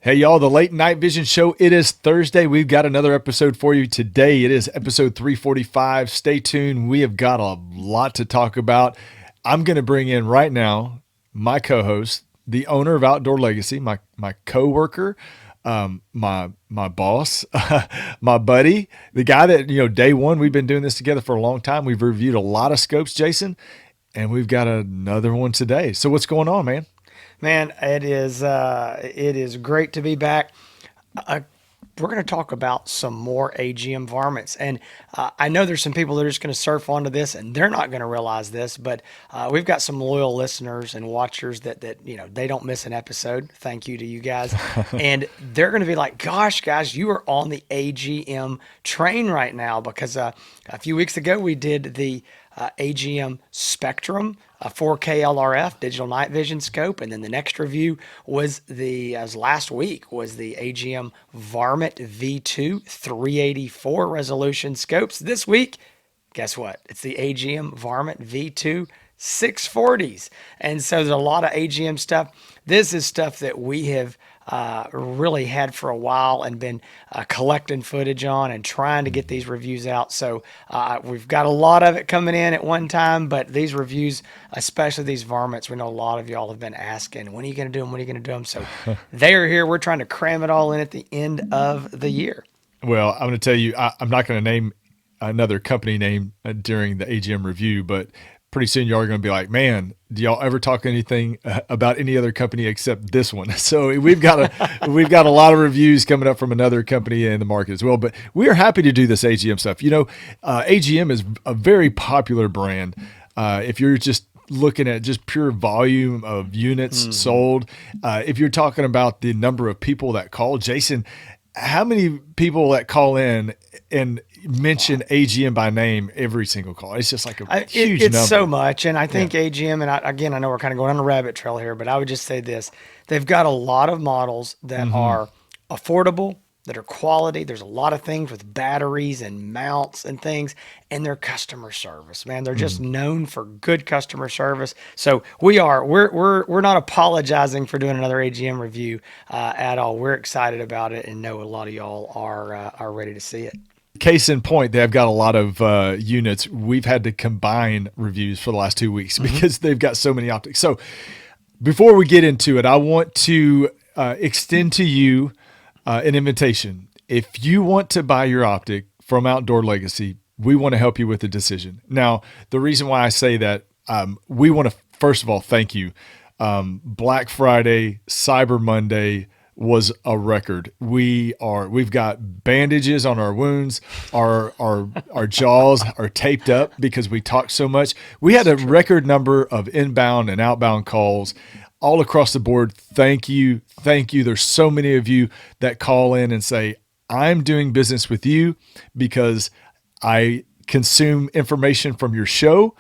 Hey, y'all, the Late Night Vision Show. It is Thursday. We've got another episode for you today. It is episode 345. Stay tuned. We have got a lot to talk about. I'm going to bring in right now my co-host, the owner of Outdoor Legacy, my co-worker, my boss, my buddy, the guy that, day one, we've been doing this together for a long time. We've reviewed a lot of scopes, Jason, and we've got another one today. So what's going on, man? Man, it is great to be back. We're going to talk about some more AGM varmints, and I know there's some people that are just going to surf onto this, and they're not going to realize this, but we've got some loyal listeners and watchers that they don't miss an episode. Thank you to you guys, and they're going to be like, "Gosh, guys, you are on the AGM train right now," because a few weeks ago we did the AGM Spectrum, a 4K LRF digital night vision scope, and then the next review was as last week was the AGM Varmint V2 384 resolution scopes. This week, guess what? It's the AGM Varmint V2 640s, and so there's a lot of AGM stuff. This is stuff that we have really had for a while and been collecting footage on and trying to get these reviews out. So we've got a lot of it coming in at one time, but these reviews, especially these varmints, we know a lot of y'all have been asking, when are you going to do them? When are you going to do them? So they are here. We're trying to cram it all in at the end of the year. Well, I'm going to tell you, I'm not going to name another company name during the AGM review, but pretty soon y'all are going to be like, man, do y'all ever talk anything about any other company except this one? So we've got a lot of reviews coming up from another company in the market as well. But we are happy to do this AGM stuff. AGM is a very popular brand. If you're just looking at just pure volume of units sold, if you're talking about the number of people that call, Jason, how many people that call in and mention AGM by name every single call? It's just like a huge It's number. so much. And I think AGM, and again, I know we're kind of going on a rabbit trail here, but I would just say this. They've got a lot of models that are affordable, that are quality. There's a lot of things with batteries and mounts and things, and their customer service, man. They're just known for good customer service. So we're not apologizing for doing another AGM review at all. We're excited about it and know a lot of y'all are ready to see it. Case in point, they've got a lot of units. We've had to combine reviews for the last 2 weeks because they've got so many optics. So before we get into it, I want to extend to you an invitation. If you want to buy your optic from Outdoor Legacy, we want to help you with the decision. Now, the reason why I say that, we want to, first of all, thank you. Black Friday, Cyber Monday was a record. We've got bandages on our wounds. Our jaws are taped up because we talked so much. We had a record number of inbound and outbound calls all across the board. Thank you. Thank you. There's so many of you that call in and say, I'm doing business with you because I consume information from your show.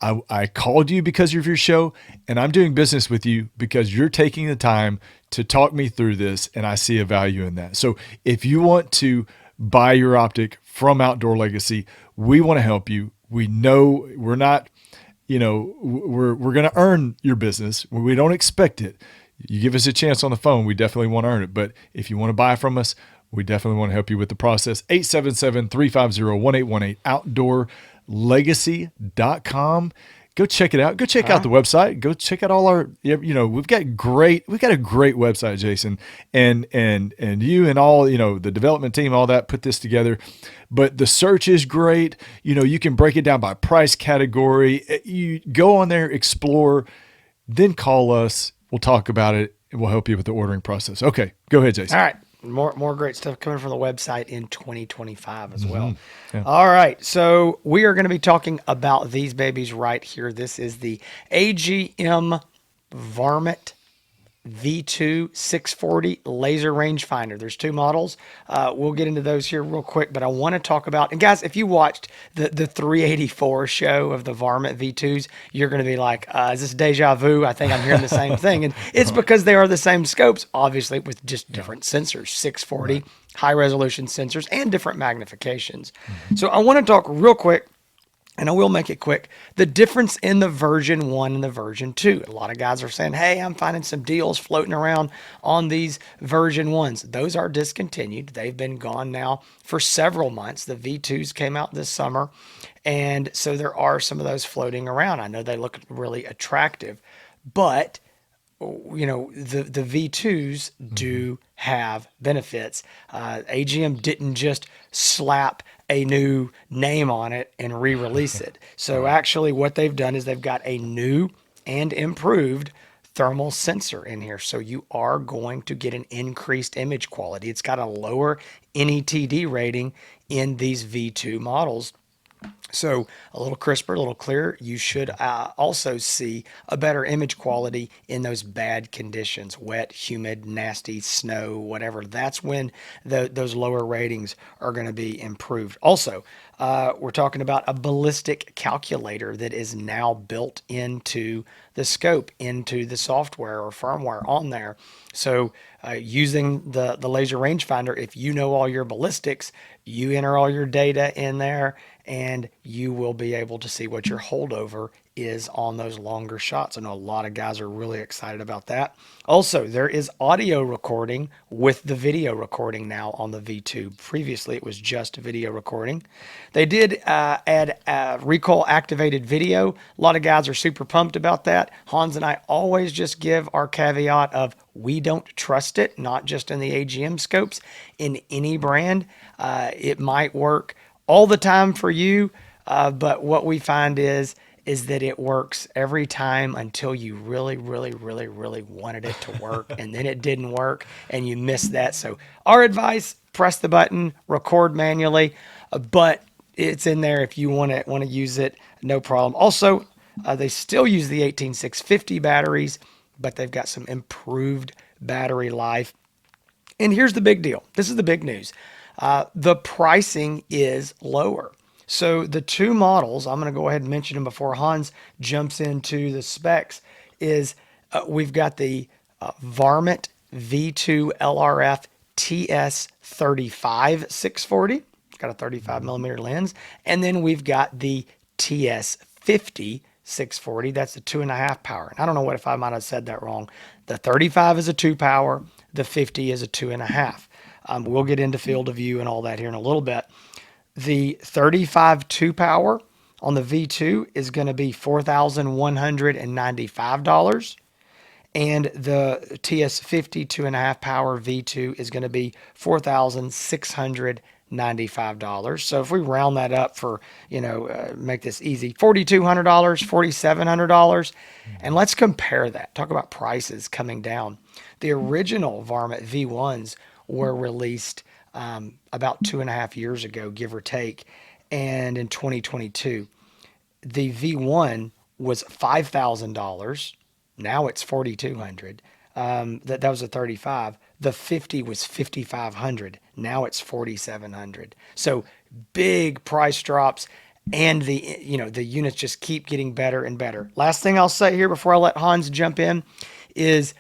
I called you because of your show, and I'm doing business with you because you're taking the time to talk me through this, and I see a value in that. So if you want to buy your optic from Outdoor Legacy, we want to help you. We know we're not, we're going to earn your business. We don't expect it. You give us a chance on the phone, we definitely want to earn it. But if you want to buy from us, we definitely want to help you with the process. 877-350-1818, outdoorlegacy.com. Go check it out. Go check out the website. Go check out all our, we've got a great website, Jason, and you and all, the development team, all that put this together. But the search is great. You can break it down by price category. You go on there, explore, then call us. We'll talk about it and we'll help you with the ordering process. Okay. Go ahead, Jason. All right. More great stuff coming from the website in 2025 as well. Yeah. All right. So we are going to be talking about these babies right here. This is the AGM Varmint V2 640 laser rangefinder. There's two models. We'll get into those here real quick, but I want to talk about, and guys, if you watched the 384 show of the Varmint V2s, you're going to be like, is this deja vu? I think I'm hearing the same thing. And it's because they are the same scopes, obviously, with just different sensors, 640, right. High resolution sensors, and different magnifications. So I want to talk real quick And I will make it quick. The difference in the version 1 and the version 2. A lot of guys are saying, hey, I'm finding some deals floating around on these version 1s. Those are discontinued. They've been gone now for several months. The V2s came out this summer. And so there are some of those floating around. I know they look really attractive, but the V2s do have benefits. AGM didn't just slap a new name on it and re-release it. So actually what they've done is they've got a new and improved thermal sensor in here. So you are going to get an increased image quality. It's got a lower NETD rating in these V2 models. So a little crisper, a little clearer. You should also see a better image quality in those bad conditions, wet, humid, nasty, snow, whatever. That's when those lower ratings are going to be improved. Also, we're talking about a ballistic calculator that is now built into the scope, into the software or firmware on there. So using the laser rangefinder, if you know all your ballistics, you enter all your data in there and you will be able to see what your holdover is on those longer shots. I know a lot of guys are really excited about that. Also, there is audio recording with the video recording now on the V2. Previously, it was just video recording. They did add recoil activated video. A lot of guys are super pumped about that. Hans and I always just give our caveat of we don't trust it, not just in the AGM scopes, in any brand. It might work all the time for you, but what we find is that it works every time until you really, really, really, really wanted it to work, and then it didn't work, and you missed that. So our advice: press the button, record manually, but it's in there if you want to use it, no problem. Also, they still use the 18650 batteries, but they've got some improved battery life. And here's the big deal. This is the big news. The pricing is lower. So the two models, I'm going to go ahead and mention them before Hans jumps into the specs, is we've got the Varmint V2 LRF TS35 640. It's got a 35 millimeter lens. And then we've got the TS50 640. That's the 2.5 power. And I don't know if I might have said that wrong. The 35 is a 2 power. The 50 is a 2.5. We'll get into field of view and all that here in a little bit. The 35 2 power on the V2 is going to be $4,195. And the TS50 2.5 power V2 is going to be $4,695. So if we round that up for, make this easy, $4,200, $4,700. And let's compare that. Talk about prices coming down. The original Varmint V1s were released about 2.5 years ago, give or take, and in 2022. The V1 was $5,000. Now it's $4,200. That was a 35. The 50 was $5,500. Now it's $4,700. So big price drops, and the units just keep getting better and better. Last thing I'll say here before I let Hans jump in is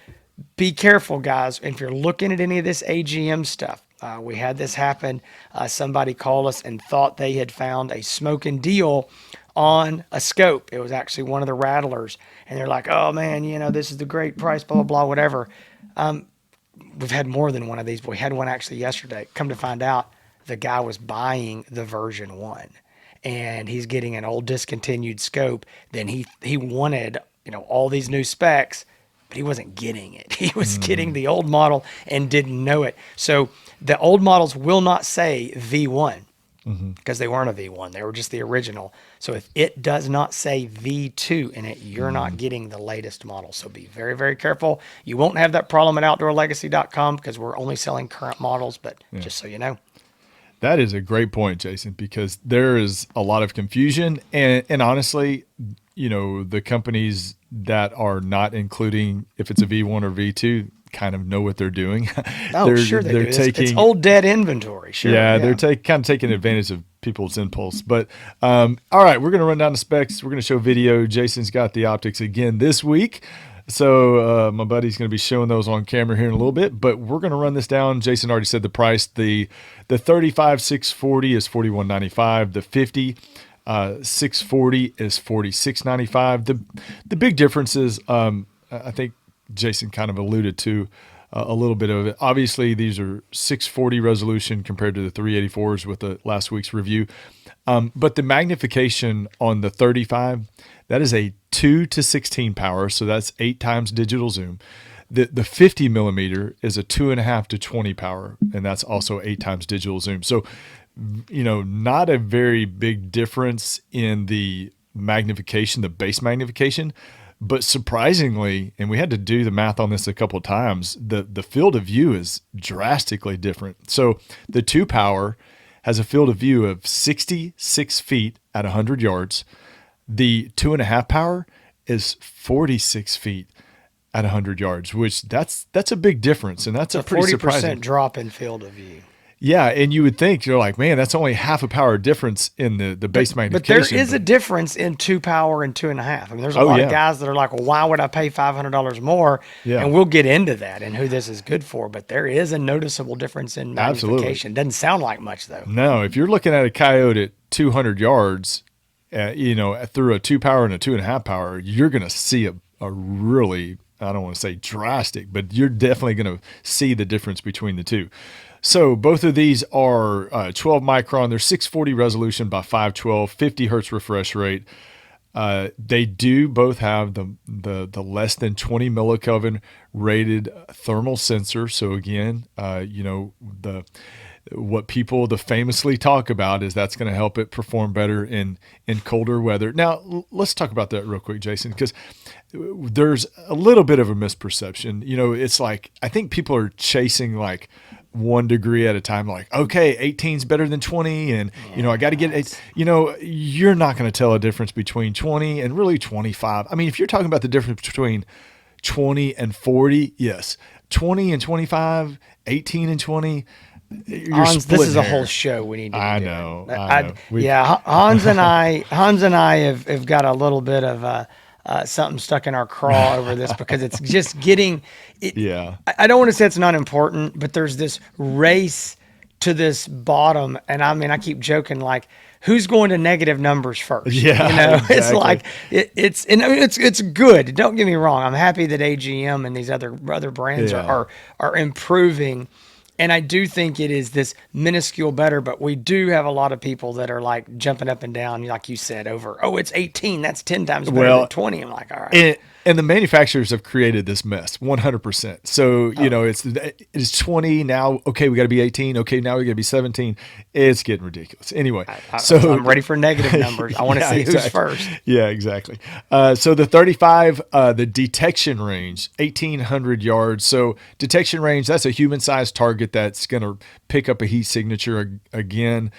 be careful, guys. If you're looking at any of this AGM stuff, we had this happen. Somebody called us and thought they had found a smoking deal on a scope. It was actually one of the rattlers. And they're like, oh man, this is the great price, blah, blah, blah, whatever. We've had more than one of these. We had one actually yesterday. Come to find out, the guy was buying the version 1. And he's getting an old discontinued scope. Then he wanted, all these new specs, but he wasn't getting it. He was getting the old model and didn't know it. So the old models will not say V1 because they weren't a V1. They were just the original. So if it does not say V2 in it, you're not getting the latest model. So be very, very careful. You won't have that problem at outdoorlegacy.com because we're only selling current models, but just so you know. That is a great point, Jason, because there is a lot of confusion. And honestly, the companies that are not including if it's a V1 or V2 kind of know what they're doing. Oh, sure they do. It's old dead inventory. Sure. Yeah, they're kind of taking advantage of people's impulse. But all right, we're going to run down the specs. We're going to show video. Jason's got the optics again this week. So my buddy's going to be showing those on camera here in a little bit, but we're going to run this down. Jason already said the price. The 35 640 is $4,195. The 50 640 is 46.95. The big difference is, I think Jason kind of alluded to a little bit of it. Obviously, these are 640 resolution compared to the 384s with the last week's review. But the magnification on the 35, that is a 2:16 power, so that's 8 times digital zoom. The 50 millimeter is a 2.5-20 power, and that's also 8 times digital zoom. So, not a very big difference in the magnification, the base magnification, but surprisingly, and we had to do the math on this a couple of times, the field of view is drastically different. So the 2 power has a field of view of 66 feet at 100 yards. The 2.5 power is 46 feet at 100 yards, which that's a big difference, and that's a pretty 40% surprising drop in field of view. Yeah, and you would think, you're like, man, that's only half a power difference in the base magnification. But there is a difference in 2 power and 2.5. I mean, there's a lot of guys that are like, well, why would I pay $500 more? Yeah. And we'll get into that and who this is good for. But there is a noticeable difference in magnification. Absolutely. Doesn't sound like much, though. No, if you're looking at a coyote at 200 yards, through a 2 power and a 2.5 power, you're going to see a really, I don't want to say drastic, but you're definitely going to see the difference between the two. So both of these are 12 micron. They're 640 resolution by 512, 50 hertz refresh rate. They do both have the less than 20 millikelvin rated thermal sensor. So again, what people famously talk about is that's going to help it perform better in colder weather. Now, let's talk about that real quick, Jason, because there's a little bit of a misperception. It's like, I think people are chasing like 1 degree at a time, like, okay, 18 is better than 20, and I got to get 8. You're not going to tell a difference between 20 and really 25. I mean, if you're talking about the difference between 20 and 40, yes, 20 and 25, 18 and 20. Hans, this is a whole show we need to do. I know. Hans and I have got a little bit of something stuck in our craw over this because it's just getting it. Yeah. I don't want to say it's not important, but there's this race to this bottom. And I mean, I keep joking, like, who's going to negative numbers first? Yeah. Exactly. It's like, it's good. Don't get me wrong. I'm happy that AGM and these other brands are improving. And I do think it is this minuscule better, but we do have a lot of people that are like jumping up and down, like you said, over, it's 18. That's 10 times better than 20. I'm like, all right. And the manufacturers have created this mess 100%. So, it's 20 now. Okay, we got to be 18. Okay, now we got to be 17. It's getting ridiculous. Anyway, so I'm ready for negative numbers. I want to see who's first. Yeah, exactly. So the 35, the detection range, 1,800 yards. So detection range, that's a human-sized target that's going to pick up a heat signature again.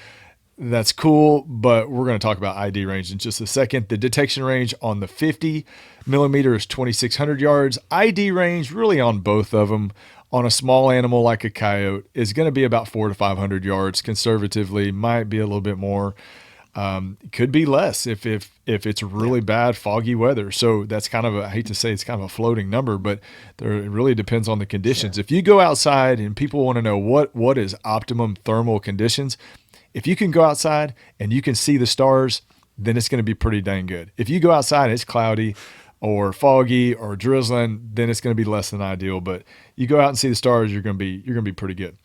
That's cool, but we're going to talk about ID range in just a second. The detection range on the 50 millimeter is 2,600 yards. ID range, really on both of them, on a small animal like a coyote, is going to be about 400 to 500 yards. Conservatively, might be a little bit more. Could be less if it's really bad foggy weather. So that's kind of I hate to say it's kind of a floating number, but it really depends on the conditions. Sure. If you go outside and people want to know what is optimum thermal conditions, if you can go outside and you can see the stars, then it's going to be pretty dang good. If you go outside and it's cloudy or foggy or drizzling, then it's going to be less than ideal. But you go out and see the stars, you're going to be pretty good.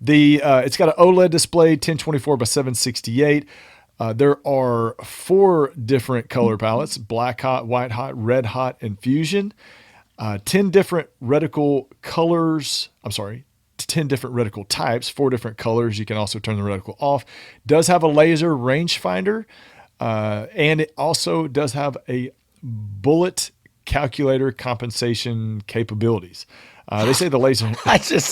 It's got an OLED display, 1024 by 768. There are 4 different color palettes: black hot, white hot, red hot, and fusion. 10 different reticle colors. 10 different reticle types, 4 different colors. You can also turn the reticle off. Does have a laser rangefinder, and it also does have a bullet calculator compensation capabilities. They say the laser. I just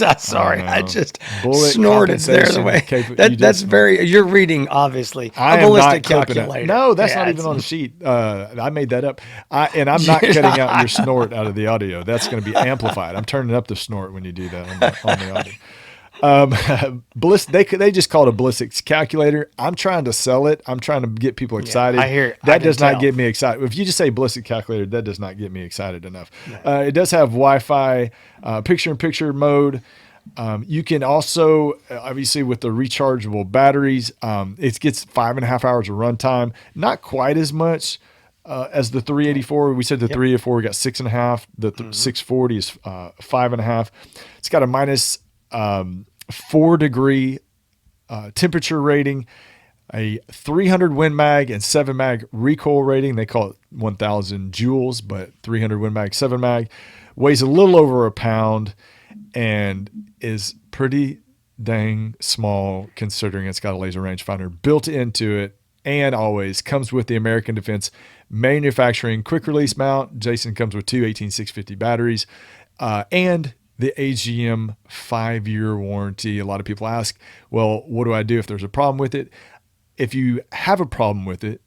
snorted there the way. That's very. You're reading obviously a ballistic calculator. No, that's not even on the sheet. I made that up. I'm not cutting out your snort out of the audio. That's going to be amplified. I'm turning up the snort when you do that on the audio. They just call it a ballistics calculator. I'm trying to sell it. I'm trying to get people excited. I hear it. That does not get me excited. If you just say ballistic calculator, that does not get me excited enough. No. It does have Wi-Fi, picture-in-picture mode. You can also, obviously, with the rechargeable batteries, it gets 5.5 hours of runtime. Not quite as much as the 384. We said the Yep. 384 we got 6.5. The 640 is 5.5. It's got a minus 4 degree temperature rating, a 300 Win Mag and 7 Mag recoil rating. They call it 1,000 joules, but 300 Win Mag, 7 Mag. Weighs a little over a pound and is pretty dang small considering it's got a laser rangefinder built into it, and always comes with the American Defense manufacturing quick release mount. Jason comes with two 18650 batteries and the AGM 5-year warranty. A lot of people ask, well, what do I do if there's a problem with it? If you have a problem with it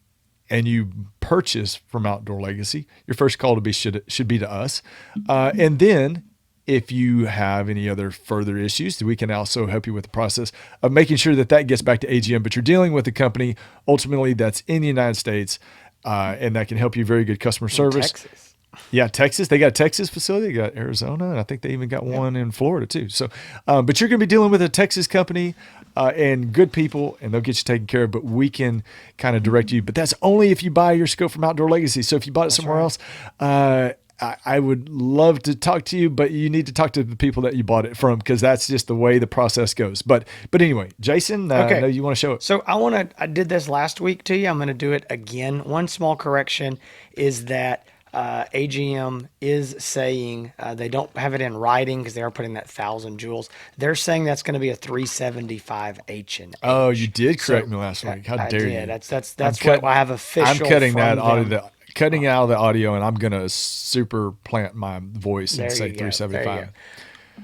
and you purchase from Outdoor Legacy, your first call to be should be to us. And then if you have any other further issues, we can also help you with the process of making sure that that gets back to AGM. But you're dealing with a company ultimately that's in the United States, and that can help you. Very good customer service. Texas. Yeah, Texas. They got a Texas facility. They got Arizona, and I think they even got one in Florida too. So, but you're going to be dealing with a Texas company and good people, and they'll get you taken care of. But we can kind of direct you. But that's only if you buy your scope from Outdoor Legacy. So if you bought it somewhere else, I would love to talk to you, but you need to talk to the people that you bought it from, because that's just the way the process goes. But anyway, Jason, I know you want to show it. So I did this last week to you. I'm going to do it again. One small correction is that AGM is saying they don't have it in writing because they are putting that 1,000 joules. They're saying that's going to be a 375 H&H. Oh, you did correct me last week. How dare you? That's what I have official. I'm cutting from that them. audio. Cutting out of the audio, and I'm gonna super plant my voice and There say you go. 375. There you go.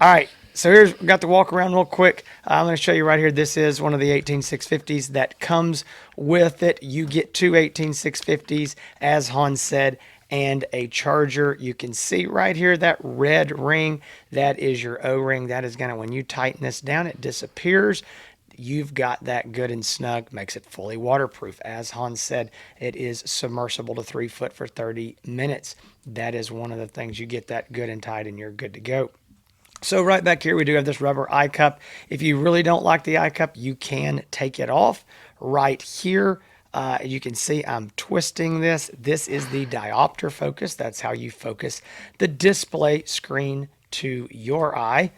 All right, so here's we got the walk around real quick. I'm going to show you right here. This is one of the 18650s that comes with it. You get two 18650s, as Hans said, and a charger. You can see right here that red ring. That is your O-ring. That is gonna, when you tighten this down, it disappears. You've got that good and snug, makes it fully waterproof. As Hans said, it is submersible to 3 foot for 30 minutes. That is one of the things. You get that good and tight and you're good to go. So right back here, we do have this rubber eye cup. If you really don't like the eye cup, you can take it off. Right here, you can see I'm twisting this. This is the diopter focus. That's how you focus the display screen to your eye.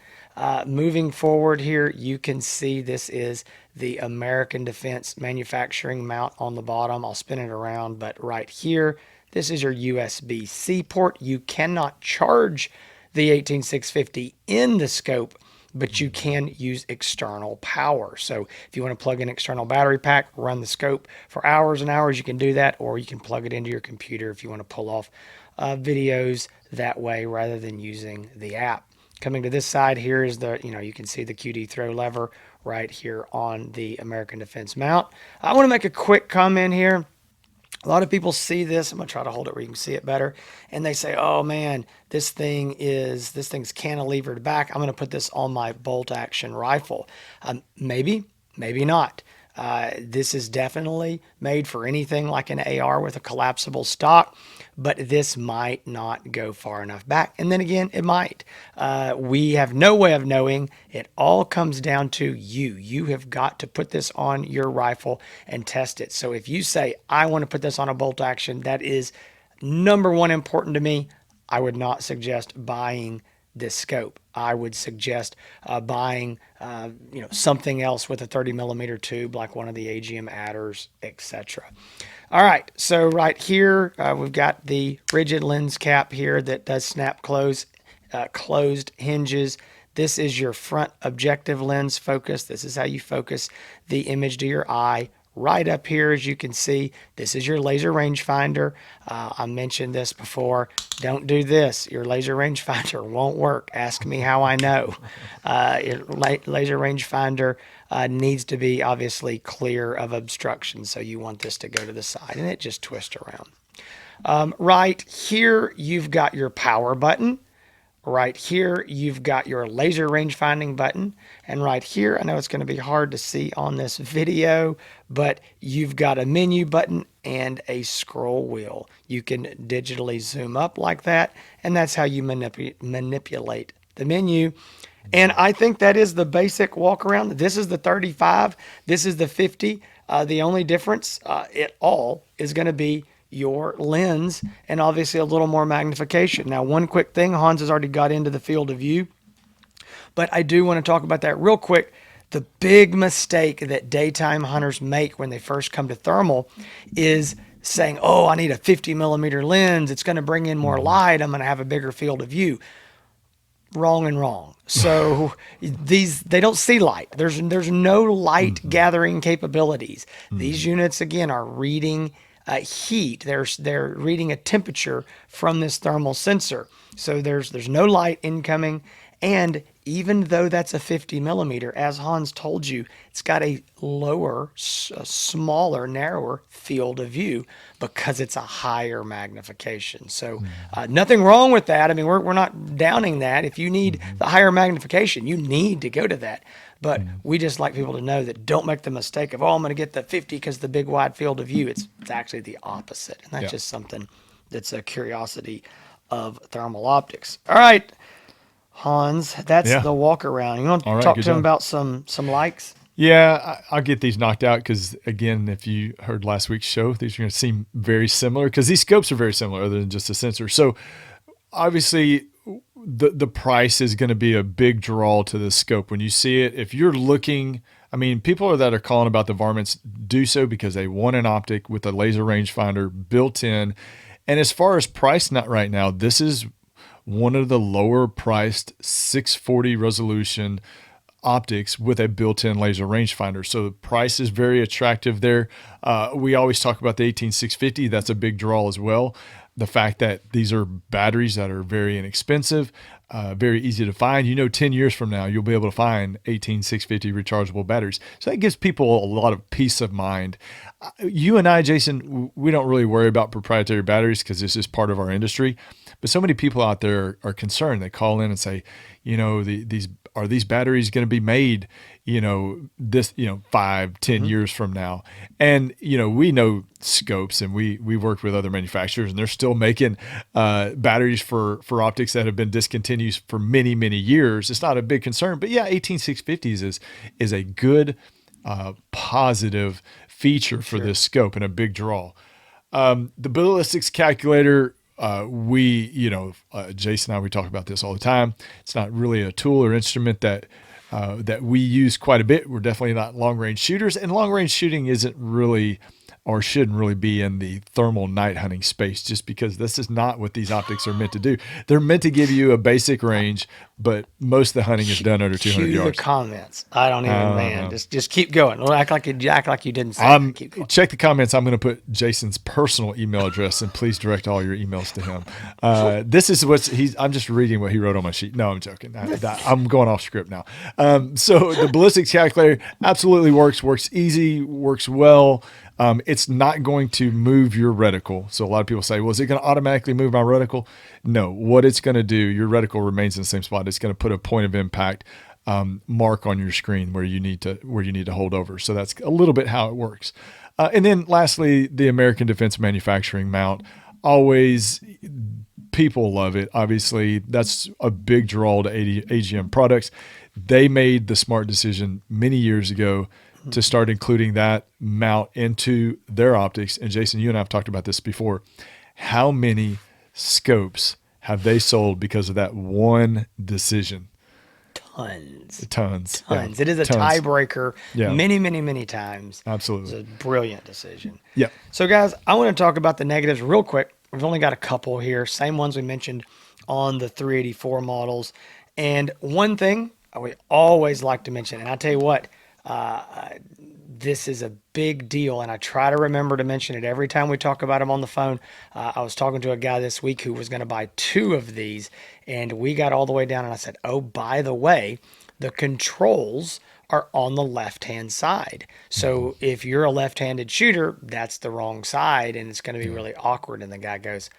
Moving forward here, you can see this is the American Defense manufacturing mount on the bottom. I'll spin it around, but right here, this is your USB-C port. You cannot charge the 18650 in the scope, but you can use external power. So if you want to plug in external battery pack, run the scope for hours and hours, you can do that, or you can plug it into your computer if you want to pull off videos that way rather than using the app. Coming to this side here is the, you can see the QD throw lever right here on the American Defense mount. I want to make a quick comment here. A lot of people see this. I'm going to try to hold it where you can see it better. And they say, oh man, this thing's cantilevered back. I'm going to put this on my bolt action rifle. Maybe not. This is definitely made for anything like an AR with a collapsible stock, but this might not go far enough back. And then again, it might. We have no way of knowing. It all comes down to you. You have got to put this on your rifle and test it. So if you say, I want to put this on a bolt action, that is number one important to me. I would not suggest buying this scope. I would suggest buying something else with a 30 millimeter tube, like one of the AGM adders, etc. All right, so right here we've got the rigid lens cap here that does snap close, closed hinges. This is your front objective lens focus. This is how you focus the image to your eye. Right up here, as you can see, this is your laser rangefinder. I mentioned this before. Don't do this. Your laser rangefinder won't work. Ask me how I know. Your laser rangefinder needs to be obviously clear of obstruction, so you want this to go to the side, and it just twists around. Right here, you've got your power button. Right here, you've got your laser range finding button. And right here, I know it's going to be hard to see on this video, but you've got a menu button and a scroll wheel. You can digitally zoom up like that, and that's how you manipulate the menu. And I think that is the basic walk around. This is the 35. This is the 50. The only difference at all is going to be your lens and obviously a little more magnification. Now, one quick thing, Hans has already got into the field of view, but I do want to talk about that real quick. The big mistake that daytime hunters make when they first come to thermal is saying, oh, I need a 50 millimeter lens. It's going to bring in more light. I'm going to have a bigger field of view. Wrong and wrong. So they don't see light. There's no light gathering capabilities. These units again are reading heat. They're reading a temperature from this thermal sensor. So there's no light incoming. And even though that's a 50 millimeter, as Hans told you, it's got a lower, smaller, narrower field of view because it's a higher magnification. So nothing wrong with that. I mean, we're not downing that. If you need the higher magnification, you need to go to that. But we just like people to know that don't make the mistake of, oh, I'm going to get the 50 because the big wide field of view. It's actually the opposite. And that's just something that's a curiosity of thermal optics. All right. Hans, that's the walk around. You want to talk to him about some likes? Yeah, I'll get these knocked out because, again, if you heard last week's show, these are going to seem very similar because these scopes are very similar other than just a sensor. So, obviously, the price is going to be a big draw to the scope. When you see it, if you're looking, I mean, people that are calling about the Varmints do so because they want an optic with a laser rangefinder built in. And as far as price, not right now, this is one of the lower priced 640 resolution optics with a built-in laser rangefinder. So the price is very attractive there. We always talk about the 18650. That's a big draw as well. The fact that these are batteries that are very inexpensive, very easy to find. 10 years from now, you'll be able to find 18650 rechargeable batteries. So that gives people a lot of peace of mind. You and I, Jason, we don't really worry about proprietary batteries because this is part of our industry. But so many people out there are concerned. They call in and say, these batteries going to be made, 5-10 years from now? And, we know scopes and we've worked with other manufacturers and they're still making batteries for optics that have been discontinued for many, many years. It's not a big concern, but 18650s is a good, positive feature for this scope and a big draw. The ballistics calculator, Jason and I, we talk about this all the time. It's not really a tool or instrument that we use quite a bit. We're definitely not long range shooters, and long range shooting isn't really or shouldn't really be in the thermal night hunting space just because this is not what these optics are meant to do. They're meant to give you a basic range, but most of the hunting is done under 200 yards. The comments. I don't even, just keep going. Don't act like you didn't say it. Keep going. Check the comments. I'm going to put Jason's personal email address and please direct all your emails to him. This is I'm just reading what he wrote on my sheet. No, I'm joking. I'm going off script now. So the ballistics calculator absolutely works easy, works well. It's not going to move your reticle. So a lot of people say, well, is it going to automatically move my reticle? No, what it's going to do, your reticle remains in the same spot. It's going to put a point of impact mark on your screen where you need to hold over. So that's a little bit how it works. And then lastly, the American Defense Manufacturing mount. Always, people love it. Obviously, that's a big draw to AGM products. They made the smart decision many years ago to start including that mount into their optics. And Jason, you and I have talked about this before. How many scopes have they sold because of that one decision? Tons. Yeah. It is a tiebreaker many, many, many times. Absolutely. It's a brilliant decision. Yeah. So guys, I want to talk about the negatives real quick. We've only got a couple here. Same ones we mentioned on the 384 models. And one thing we always like to mention, and I tell you what, this is a big deal, and I try to remember to mention it every time we talk about them on the phone. I was talking to a guy this week who was going to buy 2 of these, and we got all the way down, and I said, oh, by the way, the controls are on the left-hand side. So if you're a left-handed shooter, that's the wrong side, and it's going to be really awkward. And the guy goes,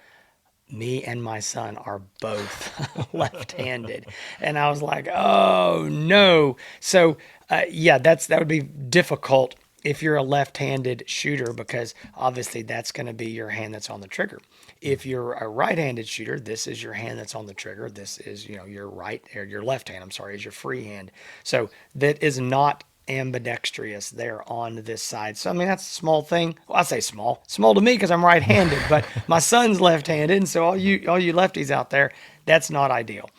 me and my son are both left-handed. And I was like, oh, no. So, that would be difficult if you're a left-handed shooter because obviously that's going to be your hand that's on the trigger. If you're a right-handed shooter, this is your hand that's on the trigger. This is, your right or your left hand, I'm sorry, is your free hand. So that is not ambidextrous there on this side. So I mean that's a small thing. Well, I say small to me because I'm right-handed, but my son's left-handed, and so all you lefties out there, that's not ideal.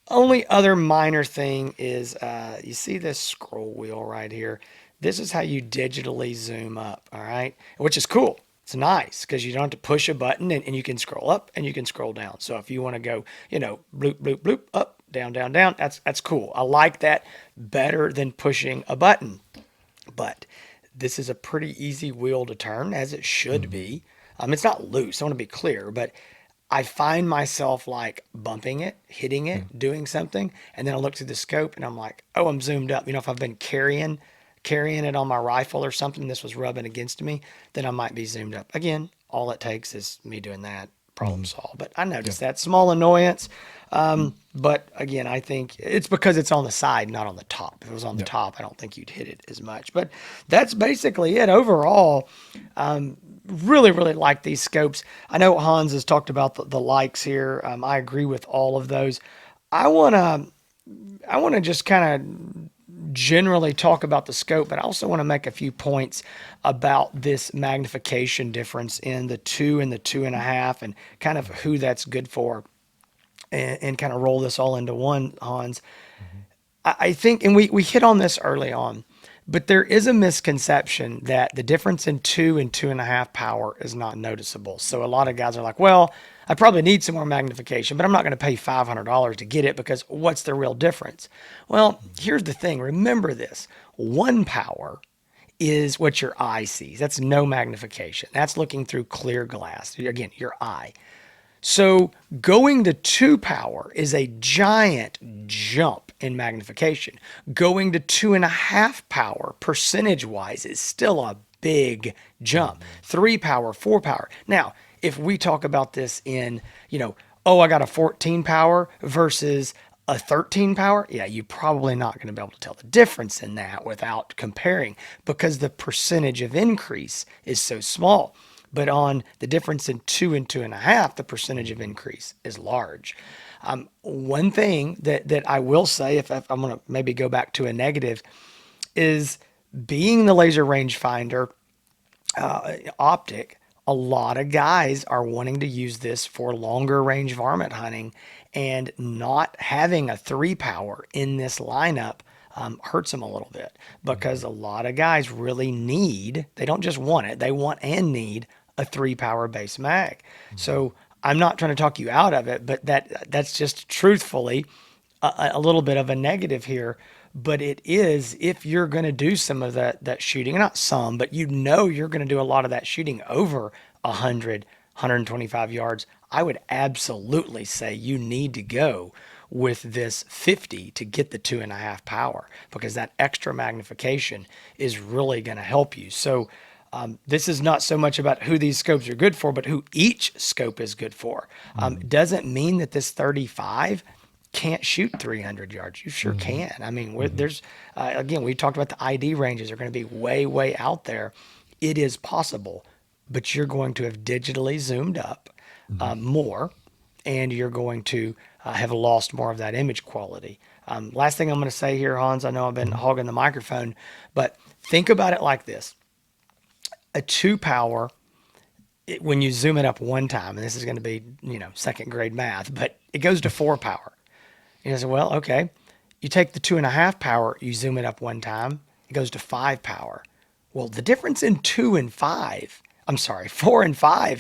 Only other minor thing is you see this scroll wheel right here. This is how you digitally zoom up, all right? Which is cool. It's nice because you don't have to push a button and you can scroll up and you can scroll down. So if you want to go, bloop, bloop, bloop, up, down, down, down, that's cool. I like that better than pushing a button. But this is a pretty easy wheel to turn, as it should be. It's not loose, I want to be clear, but I find myself like bumping it, hitting it, doing something, and then I look through the scope and I'm like, oh, I'm zoomed up. If I've been carrying it on my rifle or something, this was rubbing against me, then I might be zoomed up. Again, all it takes is me doing that, problem solved. But I noticed that small annoyance. But again, I think it's because it's on the side, not on the top. If it was on the top, I don't think you'd hit it as much. But that's basically it overall. Really, really like these scopes. I know Hans has talked about the likes here. I agree with all of those. I wanna just kind of generally talk about the scope, but I also want to make a few points about this magnification difference in the 2 and the 2.5, and kind of who that's good for, and kind of roll this all into one, Hans. I think, and we hit on this early on, but there is a misconception that the difference in 2 and 2.5 power is not noticeable. So a lot of guys are like, well, I probably need some more magnification, but I'm not going to pay $500 to get it because what's the real difference? Well, here's the thing. Remember this. 1 power is what your eye sees. That's no magnification. That's looking through clear glass. Again, your eye. So going to 2 power is a giant jump in magnification. Going to 2.5 power, percentage-wise, is still a big jump. 3 power, 4 power. Now, if we talk about this in, I got a 14 power versus a 13 power, yeah, you're probably not going to be able to tell the difference in that without comparing, because the percentage of increase is so small. But on the difference in 2 and 2.5, the percentage of increase is large. One thing that I will say, if I'm going to maybe go back to a negative, is being the laser rangefinder optic, a lot of guys are wanting to use this for longer range varmint hunting, and not having a 3 power in this lineup hurts them a little bit, because a lot of guys really need, they don't just want it, they want and need a 3 power base mag. So I'm not trying to talk you out of it, but that's just truthfully a little bit of a negative here. But it is, if you're going to do some of that shooting, not some, but you're going to do a lot of that shooting over 100, 125 yards, I would absolutely say you need to go with this 50 to get the 2.5 power, because that extra magnification is really going to help you. So this is not so much about who these scopes are good for, but who each scope is good for. Doesn't mean that this 35 can't shoot 300 yards. You sure can. I mean, there's, again, we talked about the ID ranges are going to be way, way out there. It is possible, but you're going to have digitally zoomed up more, and you're going to have lost more of that image quality. Last thing I'm going to say here, Hans, I know I've been hogging the microphone, but think about it like this. A 2 power, when you zoom it up one time, and this is going to be, second grade math, but it goes to 4 power. You say, well, okay, you take the 2.5 power, you zoom it up one time, it goes to 5 power. Well, the difference in 4 and 5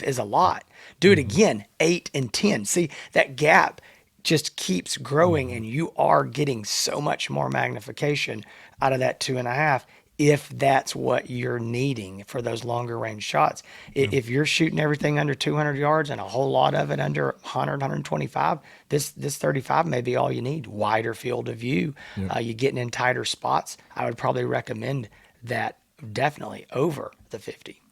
is a lot. Do it again, 8 and 10. See, that gap just keeps growing, and you are getting so much more magnification out of that 2.5, if that's what you're needing for those longer range shots. If you're shooting everything under 200 yards and a whole lot of it under 100, 125, this 35 may be all you need. Wider field of view, you're getting in tighter spots. I would probably recommend that definitely over the 50.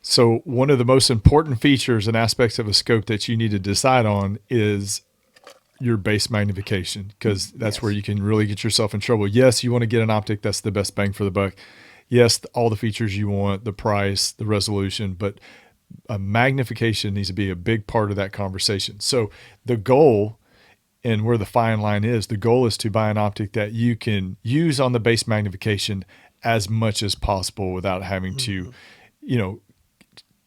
So one of the most important features and aspects of a scope that you need to decide on is your base magnification, because that's where you can really get yourself in trouble. Yes, you want to get an optic that's the best bang for the buck. Yes, all the features you want, the price, the resolution, but magnification needs to be a big part of that conversation. So the goal, and where the fine line is, the goal is to buy an optic that you can use on the base magnification as much as possible without having to, you know,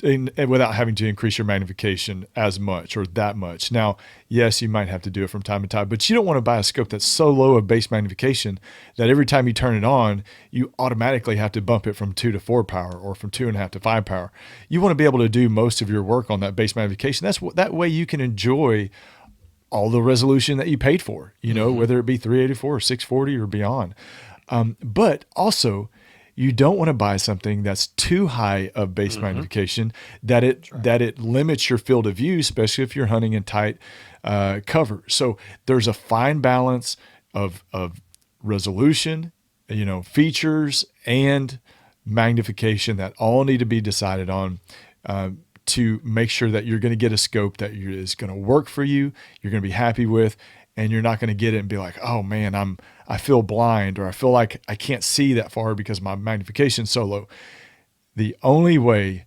and without having to increase your magnification as much or that much. Now, yes, you might have to do it from time to time, but you don't want to buy a scope that's so low of base magnification that every time you turn it on, you automatically have to bump it from 2 to 4 power or from 2.5 to 5 power. You want to be able to do most of your work on that base magnification. That way you can enjoy all the resolution that you paid for, you know, whether it be 384 or 640 or beyond. But also, you don't want to buy something that's too high of base magnification that it limits your field of view, especially if you're hunting in tight cover. So there's a fine balance of resolution, you know, features and magnification that all need to be decided on to make sure that you're going to get a scope that is going to work for you, you're going to be happy with, and you're not going to get it and be like, oh man, I feel blind, or I feel like I can't see that far because my magnification's so low. The only way,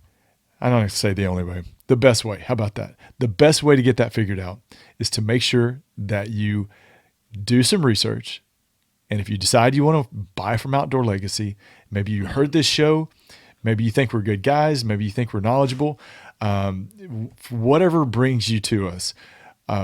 I don't have to say the only way, the best way, how about that? The best way to get that figured out is to make sure that you do some research. And if you decide you want to buy from Outdoor Legacy, maybe you heard this show, maybe you think we're good guys, maybe you think we're knowledgeable, whatever brings you to us.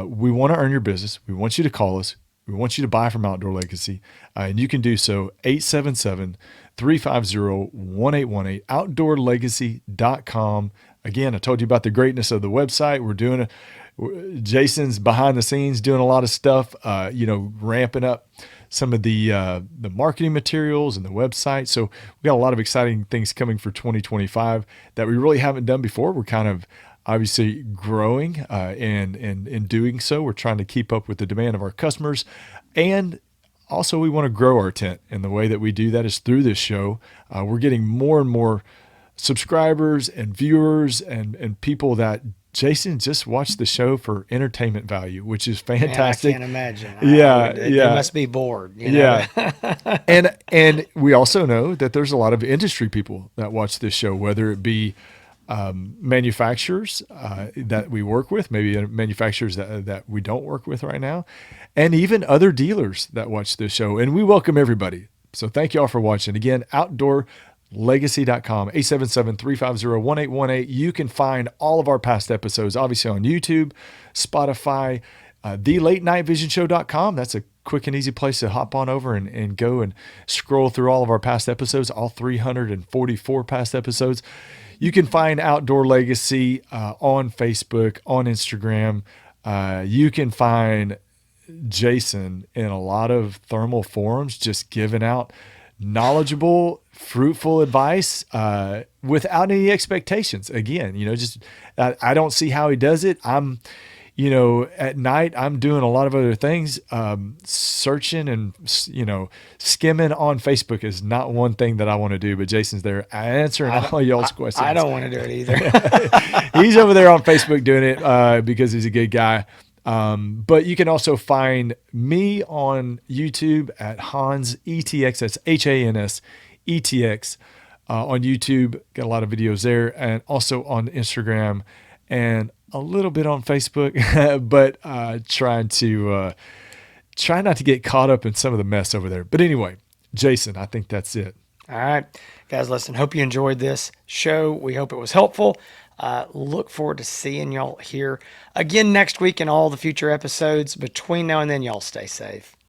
We want to earn your business. We want you to call us. We want you to buy from Outdoor Legacy. And you can do so 877-350-1818, outdoorlegacy.com. Again, I told you about the greatness of the website. Jason's behind the scenes doing a lot of stuff, ramping up some of the marketing materials and the website. So we got a lot of exciting things coming for 2025 that we really haven't done before. We're kind of obviously growing, and in doing so, we're trying to keep up with the demand of our customers. And also we want to grow our tent. And the way that we do that is through this show. We're getting more and more subscribers and viewers and people that Jason just watched the show for entertainment value, which is fantastic. Man, I can't imagine. They must be bored. You know? Yeah. and we also know that there's a lot of industry people that watch this show, whether it be manufacturers that we work with, maybe manufacturers that we don't work with right now, and even other dealers that watch this show. And we welcome everybody. So thank you all for watching. Again, outdoorlegacy.com, 877-350-1818. You can find all of our past episodes, obviously on YouTube, Spotify, thelatenightvision.show.com. That's a quick and easy place to hop on over and go and scroll through all of our past episodes, all 344 past episodes. You can find Outdoor Legacy on Facebook, on Instagram. You can find Jason in a lot of thermal forums, just giving out knowledgeable, fruitful advice without any expectations. Again, I don't see how he does it. At night, I'm doing a lot of other things. Searching and, skimming on Facebook is not one thing that I want to do, but Jason's there answering all y'all's questions. I don't want to do it either. He's over there on Facebook doing it because he's a good guy. But you can also find me on YouTube at Hans ETX. That's Hans ETX on YouTube. Got a lot of videos there, and also on Instagram and a little bit on Facebook, but try not to get caught up in some of the mess over there. But anyway, Jason, I think that's it. All right, guys, listen, hope you enjoyed this show. We hope it was helpful. Look forward to seeing y'all here again next week in all the future episodes. Between now and then, y'all stay safe.